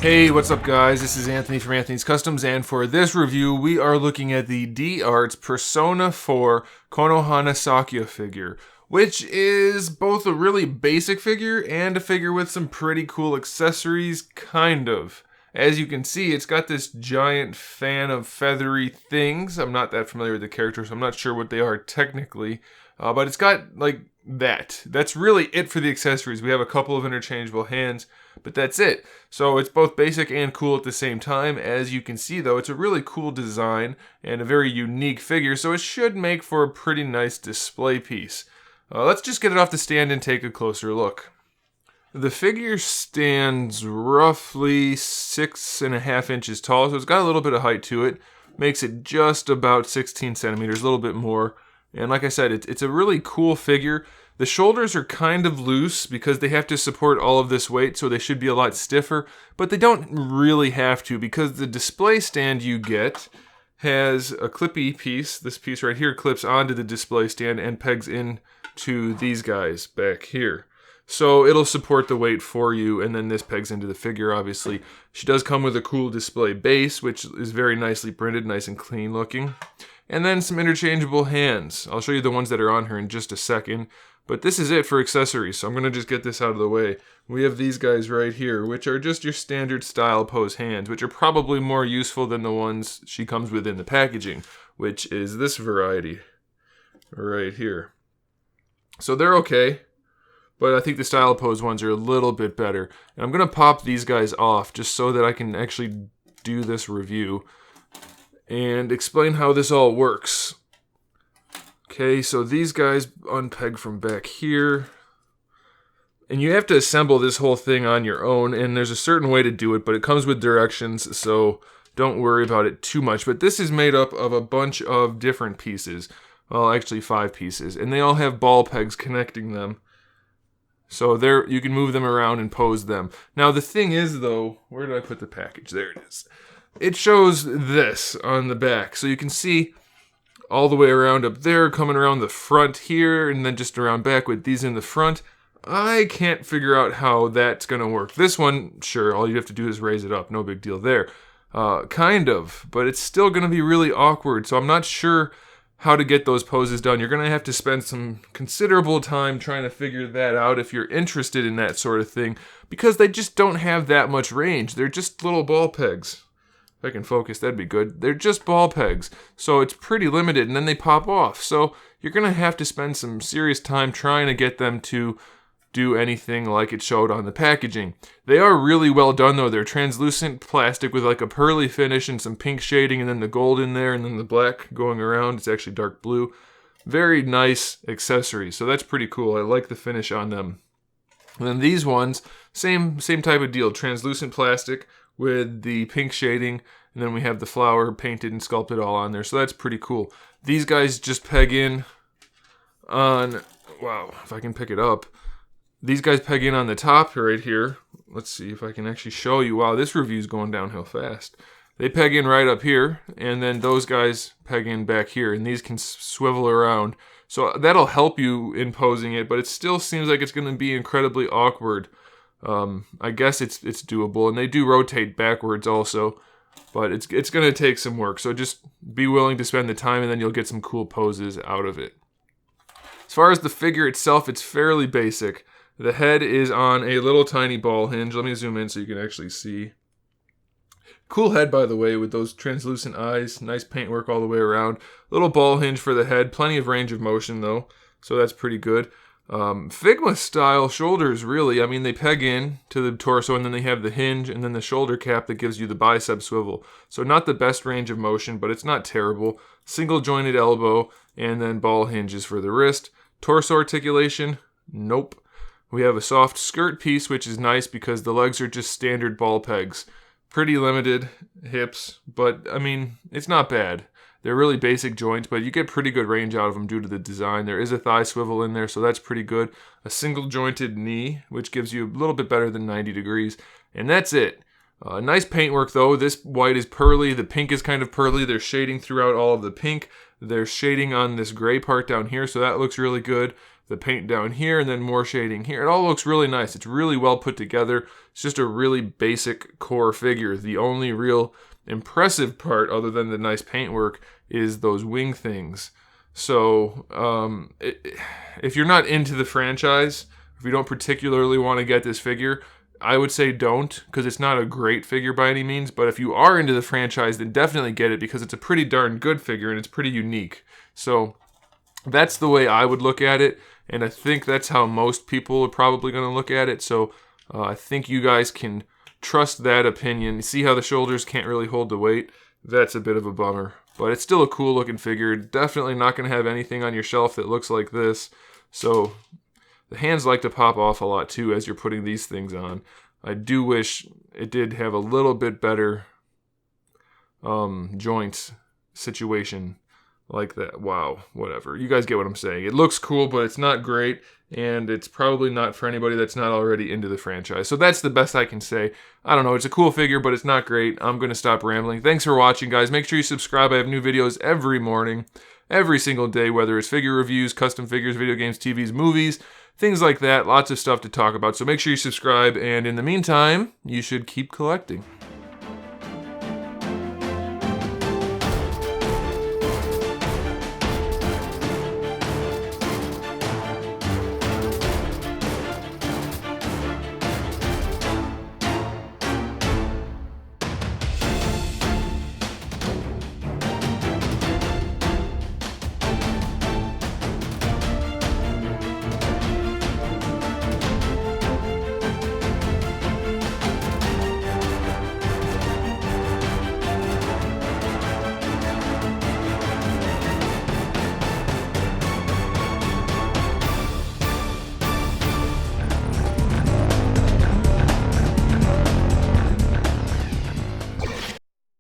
Hey, what's up guys? This is Anthony from Anthony's Customs, and for this review we are looking at the D-Arts Persona 4 Konohana Sakuya figure, which is both a really basic figure and a figure with some pretty cool accessories, kind of. As you can see, it's got this giant fan of feathery things. I'm not that familiar with the character, so I'm not sure what they are technically, but it's got like that. That's really it for the accessories. We have a couple of interchangeable hands, but that's it. So it's both basic and cool at the same time. As you can see though, it's a really cool design and a very unique figure, so it should make for a pretty nice display piece. Let's just get it off the stand and take a closer look. The figure stands roughly 6.5 inches tall, so it's got a little bit of height to it. Makes it just about 16 centimeters, a little bit more. And like I said, it's a really cool figure. The shoulders are kind of loose because they have to support all of this weight, so they should be a lot stiffer, but they don't really have to because the display stand you get has a clippy piece. This piece right here clips onto the display stand and pegs into these guys back here. So it'll support the weight for you, and then this pegs into the figure, obviously. She does come with a cool display base, which is very nicely printed, nice and clean looking. And then some interchangeable hands. I'll show you the ones that are on her in just a second. But this is it for accessories, so I'm going to just get this out of the way. We have these guys right here, which are just your standard style pose hands, which are probably more useful than the ones she comes with in the packaging, which is this variety right here. So they're okay, but I think the style pose ones are a little bit better. And I'm going to pop these guys off just so that I can actually do this review and explain how this all works. Okay, so these guys unpeg from back here. And you have to assemble this whole thing on your own, and there's a certain way to do it, but it comes with directions, so don't worry about it too much. But this is made up of a bunch of different pieces. Well, actually 5 pieces, and they all have ball pegs connecting them. So there, you can move them around and pose them. Now the thing is though, where did I put the package? There it is. It shows this on the back, so you can see all the way around up there, coming around the front here, and then just around back with these in the front. I can't figure out how that's going to work. This one, sure, all you have to do is raise it up. No big deal there. Kind of, but it's still going to be really awkward, so I'm not sure how to get those poses done. You're going to have to spend some considerable time trying to figure that out if you're interested in that sort of thing, because they just don't have that much range. They're just little ball pegs. If I can focus, that'd be good. They're just ball pegs, so it's pretty limited, and then they pop off. So you're going to have to spend some serious time trying to get them to do anything like it showed on the packaging. They are really well done, though. They're translucent plastic with like a pearly finish and some pink shading, and then the gold in there, and then the black going around. It's actually dark blue. Very nice accessories, so that's pretty cool. I like the finish on them. And then these ones, same type of deal. Translucent plastic with the pink shading, and then we have the flower painted and sculpted all on there, so that's pretty cool. These guys just peg in on, wow, if I can pick it up, these guys peg in on the top right here. Let's see if I can actually show you. Wow, this review's going downhill fast. They peg in right up here, and then those guys peg in back here, and these can swivel around. So that'll help you in posing it, but it still seems like it's going to be incredibly awkward. I guess it's doable, and they do rotate backwards also, but it's going to take some work, so just be willing to spend the time, and then you'll get some cool poses out of it. As far as the figure itself, it's fairly basic. The head is on a little tiny ball hinge. Let me zoom in so you can actually see. Cool head, by the way, with those translucent eyes. Nice paintwork all the way around. Little ball hinge for the head. Plenty of range of motion, though, so that's pretty good. Figma style shoulders, really. I mean, they peg in to the torso, and then they have the hinge and then the shoulder cap that gives you the bicep swivel. So not the best range of motion, but it's not terrible. Single jointed elbow, and then ball hinges for the wrist. Torso articulation, nope. We have a soft skirt piece, which is nice because the legs are just standard ball pegs. Pretty limited hips, but I mean, it's not bad. They're really basic joints, but you get pretty good range out of them due to the design. There is a thigh swivel in there, so that's pretty good. A single jointed knee, which gives you a little bit better than 90 degrees. And that's it. Nice paintwork though. This white is pearly, the pink is kind of pearly. There's shading throughout all of the pink. There's shading on this gray part down here, so that looks really good. The paint down here, and then more shading here. It all looks really nice. It's really well put together. It's just a really basic core figure. The only real impressive part, other than the nice paintwork, is those wing things. So, if you're not into the franchise, if you don't particularly want to get this figure, I would say don't, because it's not a great figure by any means. But if you are into the franchise, then definitely get it, because it's a pretty darn good figure, and it's pretty unique. So, that's the way I would look at it. And I think that's how most people are probably going to look at it. So I think you guys can trust that opinion. See how the shoulders can't really hold the weight? That's a bit of a bummer. But it's still a cool looking figure. Definitely not going to have anything on your shelf that looks like this. So the hands like to pop off a lot too as you're putting these things on. I do wish it did have a little bit better joint situation. Like that. Wow, whatever. You guys get what I'm saying. It looks cool, but it's not great, and it's probably not for anybody that's not already into the franchise. So that's the best I can say. I don't know, it's a cool figure, but it's not great. I'm going to stop rambling. Thanks for watching, guys. Make sure you subscribe. I have new videos every morning, every single day, whether it's figure reviews, custom figures, video games, TVs, movies, things like that. Lots of stuff to talk about. So make sure you subscribe, and in the meantime, you should keep collecting.